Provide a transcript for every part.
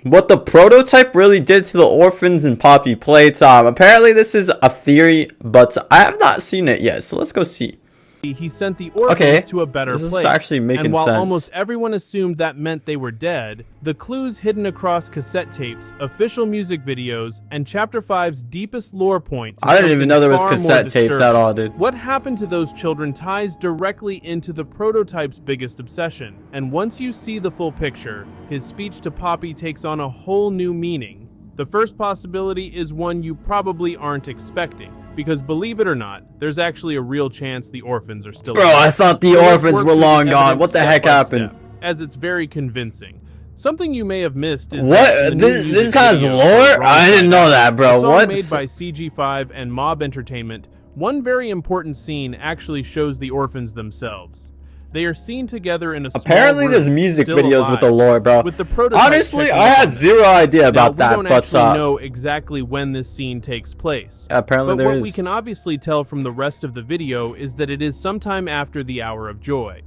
what the prototype really did to the orphans in Poppy Playtime. Apparently this is a theory, but I have not seen it yet, so let's go see. He sent the orphans to a better place. This is actually making and while sense. almost everyone assumed that meant they were dead, the clues hidden across cassette tapes, official music videos, and Chapter 5's deepest lore point to I didn't even know there was cassette tapes at all, dude. What happened to those children ties directly into the prototype's biggest obsession. And once you see the full picture, his speech to Poppy takes on a whole new meaning. The first possibility is one you probably aren't expecting. Because believe it or not, there's actually a real chance the orphans are still alive. Bro, I thought the orphans were long gone. What the heck happened? As it's very convincing. Something you may have missed is what? This has lore? I didn't know that, bro. What? Made by CG5 and Mob Entertainment, one very important scene actually shows the orphans themselves. They are seen together in a Apparently small there's room, music still videos alive, with the lore, bro. with the prototype Honestly, checking I up had on them. zero idea about Now, that, we don't but actually know exactly when this scene takes place. apparently But there what is. we can obviously tell from the rest of the video is that it is sometime after the Hour of Joy.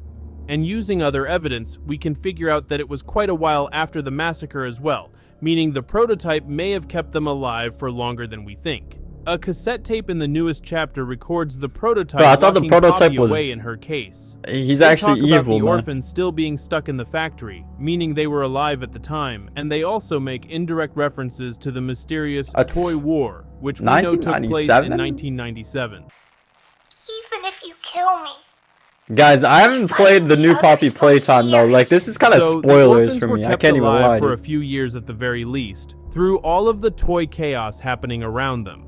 And using other evidence, we can figure out that it was quite a while after the massacre as well, meaning the prototype may have kept them alive for longer than we think. A cassette tape in the newest chapter records the prototype Bro, I thought the locking prototype Poppy was away in her case. He's They actually talk about evil, the man. orphans still being stuck in the factory, meaning they were alive at the time, and they also make indirect references to the mysterious Toy War, which we know took place in 1997. Even if you kill me. Guys, I haven't played the new Poppy Playtime though. Like, this is kind of So, spoilers the for orphans me. were I kept can't even alive lie, for a dude. few years at the very least, through all of the toy chaos happening around them.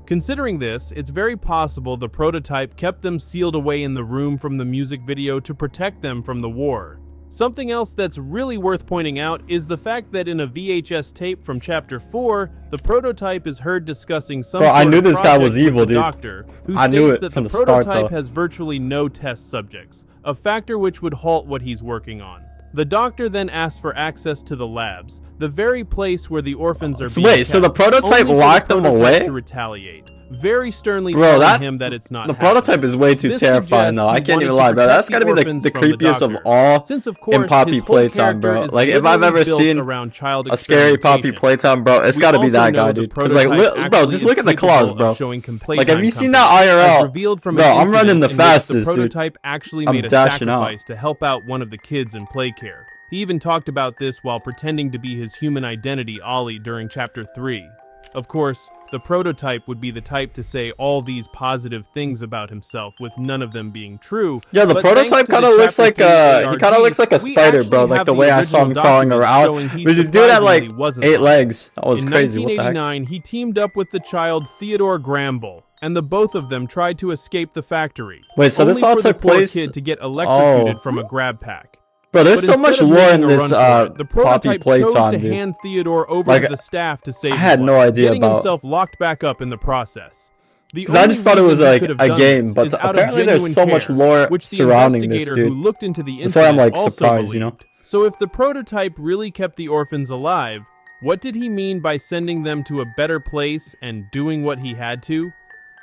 Considering this, it's very possible the prototype kept them sealed away in the room from the music video to protect them from the war. Something else that's really worth pointing out is the fact that in a VHS tape from Chapter 4, the prototype is heard discussing some Bro, I sort knew of this guy was project with evil, the dude. doctor, who I knew states it that from the the start, prototype though. has virtually no test subjects, a factor which would halt what he's working on. The doctor then asks for access to the labs, the very place where the orphans are being Wait, so the kept, prototype only for locked the them prototype away? to retaliate, very sternly Bro, telling him that it's not the happening. prototype is way too This terrifying suggests though. I he can't wanted even to lie, bro. protect That's gotta be the the orphans from the creepiest of doctor. all Since, of in course, Poppy his whole Playtime, character bro. is Like, if I've literally ever built seen around child a scary Poppy experimentation. Playtime, bro, it's We gotta be also that know guy, the dude. Cause like, prototype bro, just actually look at the is claws, capable bro. of showing Like, have playtime you seen company, that as IRL? revealed from Bro, an I'm running the incident in which fastest, the dude. prototype actually I'm made a dashing out. sacrifice to help out one of the kids in play care. He even talked about this while pretending to be his human identity, Ollie, during Chapter 3. Of course, the prototype would be the type to say all these positive things about himself with none of them being true. Yeah, the but prototype thanks to kind the of looks Chapter like 3 he kind of looks like a we spider, bro. actually Like have the way I saw him original crawling documents showing around. he But the dude had like surprisingly wasn't 8 lying. legs. That was In crazy. What the heck? 1989, he teamed up with the child Theodore Gramble, and the both of them tried to escape the factory. Wait, so this only all for the took poor place- kid to get electrocuted Oh. from a grab pack. Bro, there's But so much instead of lore in making a this run for it, the Poppy prototype chose Playtime, to dude. hand Theodore over Like, to the staff to save I had his no life, idea getting about- himself locked back up in the process. The Because I only just thought it reason was he like could have a done game, this but is out of apparently there's genuine so much care, lore which the surrounding this, investigator dude. who looked into the That's why I'm, incident like, also surprised, you know? believed. So if the prototype really kept the orphans alive, what did he mean by sending them to a better place and doing what he had to?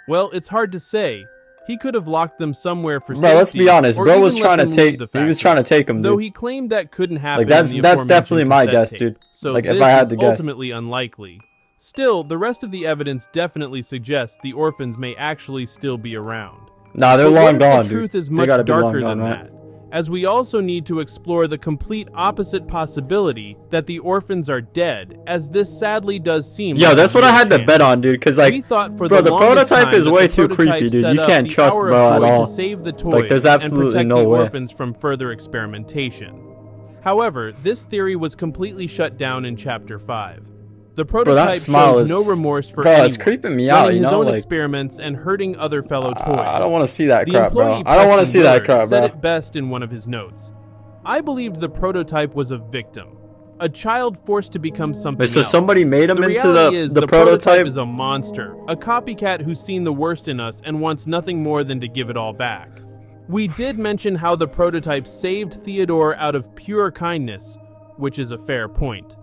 Well, it's hard to say. He could have locked them somewhere for safety. Bro, let's be honest. or Bro even was let trying to them take. leave the He was factory. trying to take him, Though dude. he claimed that couldn't happen. Like, that's in the that's aforementioned definitely my cassette guess, tape. dude. So Like, if this I had is to guess. ultimately unlikely. Still, the rest of the evidence definitely suggests the orphans may actually still be around. Nah, they're But what long if gone, the dude. truth is They much gotta be long darker gone, than right? that, as we also need to explore the complete opposite possibility that the orphans are dead, as this sadly does seem Yo, like that's a what I real had to chance. bet on, dude. Cause We like, thought for bro, the longest prototype time is that way the too prototype creepy, dude. set You up can't the trust Hour of bro at Joy all. to save the toys there's absolutely and protect no the way. orphans from further experimentation. However, this theory was completely shut down in Chapter 5. The prototype smile shows is- no remorse for bro, it's anyone, creeping me out, running you his know, own like- experiments and hurting other fellow toys. I don't want to see that The crap, bro. employee I don't want to Preston see that Willard crap, said bro. it best in one of his notes. I believed the prototype was a victim, a child forced to become something Wait, so else. somebody made him The into reality is the prototype prototype? is a monster, a copycat who's seen the worst in us and wants nothing more than to give it all back. We did mention how the prototype saved Theodore out of pure kindness, which is a fair point.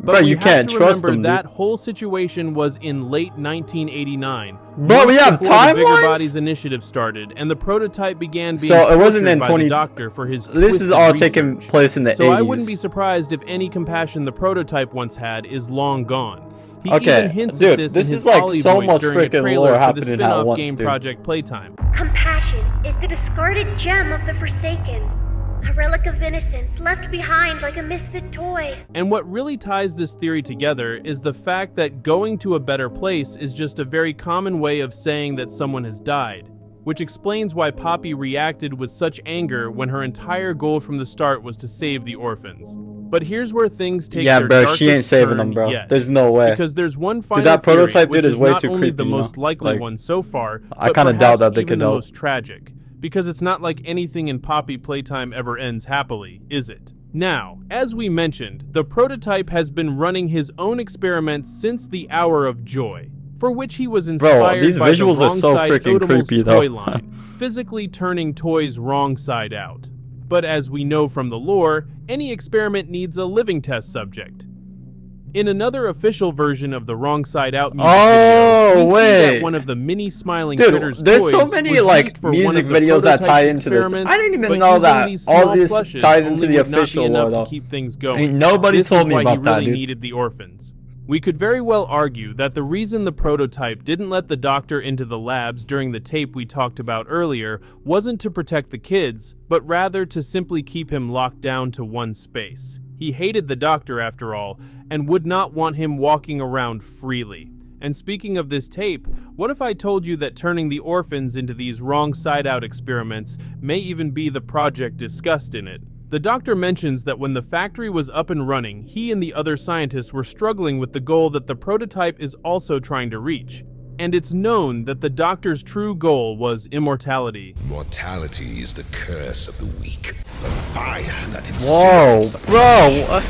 Bro, we you have can't to trust remember them, that dude. whole situation was in late 1989. Bro, we months have before the Bigger timelines? Bodies initiative started, and the prototype began being So it wasn't tortured in by 20 the doctor for his This is twisted all taking research. place in the 80s. So I wouldn't be surprised if any compassion the prototype once had is long gone. He Okay, even hints dude, at this this in is his like Ollie so voice much during a freaking trailer lore for the happening at spin-off once, game dude. Project Playtime. Compassion is the discarded gem of the Forsaken, a relic of innocence left behind like a misfit toy. And what really ties this theory together is the fact that going to a better place is just a very common way of saying that someone has died, which explains why Poppy reacted with such anger when her entire goal from the start was to save the orphans. But here's where things take Yeah, their bro, darkest she ain't saving turn them, bro. yet. There's no way. Because there's one final that prototype theory, dude which is way not too only creepy, the you know? most likely Like, one so far, I but kinda doubt perhaps that they even could the help. most tragic. Because it's not like anything in Poppy Playtime ever ends happily, is it? Now, as we mentioned, the prototype has been running his own experiments since the Hour of Joy, for which he was inspired these by visuals the are so Wrong Side freaking Otimal's creepy, though. toy line, physically turning toys wrong side out. But as we know from the lore, any experiment needs a living test subject. In another official version of the Wrong Side Out music video, we see wait. that one of the mini smiling Dude, critters there's so toys many was like used for one music of the videos that tie prototype's into this. experiments, I didn't even but know using that these all small this plushes ties only into the would not be official enough lore, though. to keep things going. Ain't nobody This told is me why about he really that, dude. needed the orphans. We could very well argue that the reason the prototype didn't let the doctor into the labs during the tape we talked about earlier wasn't to protect the kids, but rather to simply keep him locked down to one space. He hated the doctor after all, and would not want him walking around freely. And speaking of this tape, what if I told you that turning the orphans into these wrong side out experiments may even be the project discussed in it? The doctor mentions that when the factory was up and running, he and the other scientists were struggling with the goal that the prototype is also trying to reach. And it's known that the doctor's true goal was immortality. Mortality is the curse of the weak. The fire that Whoa, incinerates the bro.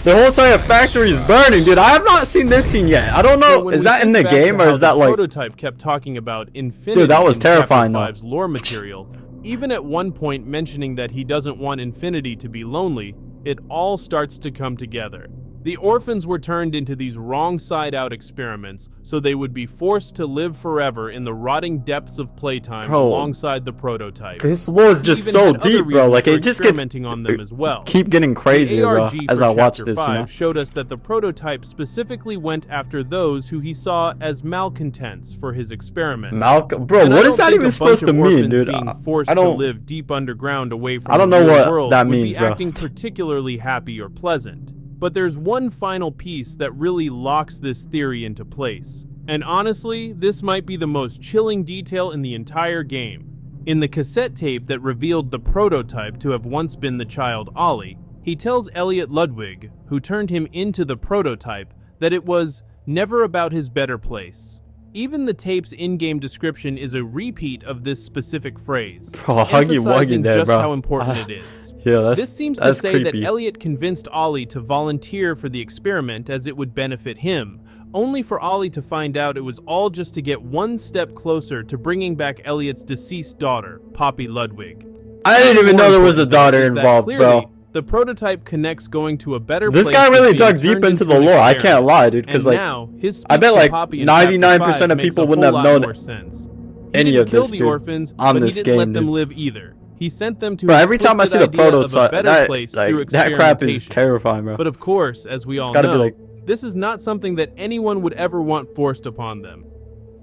The whole entire factory is burning, dude. I have not seen this scene yet. I don't So know. when Is we that in think the back to game or how is that the like... prototype kept talking about infinity Dude, that was in Chapter terrifying, though. 5's lore material, even at one point mentioning that he doesn't want infinity to be lonely, it all starts to come together. The orphans were turned into these wrong side out experiments so they would be forced to live forever in the rotting depths of playtime Bro, alongside the prototype. This lore is just Even so had other deep, bro. reasons Like, for it just gets... experimenting on them as well. keep getting crazier, The bro, ARG as for I watch Chapter this, you 5 know? showed us that the prototype specifically went after those who he saw as malcontents for his experiment. Bro, And I what don't is that think even a supposed bunch to of mean, orphans dude? being forced I to don't... live deep underground away from I don't the know real what world that would means, be bro. acting particularly happy or pleasant. But there's one final piece that really locks this theory into place. And honestly, this might be the most chilling detail in the entire game. In the cassette tape that revealed the prototype to have once been the child Ollie, he tells Elliot Ludwig, who turned him into the prototype, that it was never about his better place. Even the tape's in-game description is a repeat of this specific phrase, Bro, huggy wuggy emphasizing there, just bro. how important it is. Yeah, that's This seems to that's say creepy. that Elliot convinced Ollie to volunteer for the experiment as it would benefit him, only for Ollie to find out it was all just to get one step closer to bringing back Elliot's deceased daughter, Poppy Ludwig. I didn't even More know there was a important, though, daughter is that involved, clearly, bro. The prototype connects going to a better This place guy really with being dug deep turned into the an lore. I experiment. can't lie, dude, because And like now, his I speech bet to like Poppy in Chapter 99% of 5 makes people a wouldn't whole have lot known more sense. He any didn't of kill this, the dude, orphans, on but he this didn't game, let them dude. live either. He sent them to Bro, a every time I see twisted the idea of a prototype, better place through that crap is experimentation. terrifying, bro. But of course, as we all gotta be know, like- this is not something that anyone would ever want forced upon them.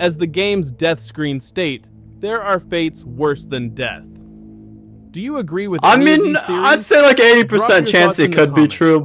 As the game's death screens state, there are fates worse than death. Do you agree with I any of mean, these theories? I'd say like Drop 80% your chance thoughts in it the could be comments. true.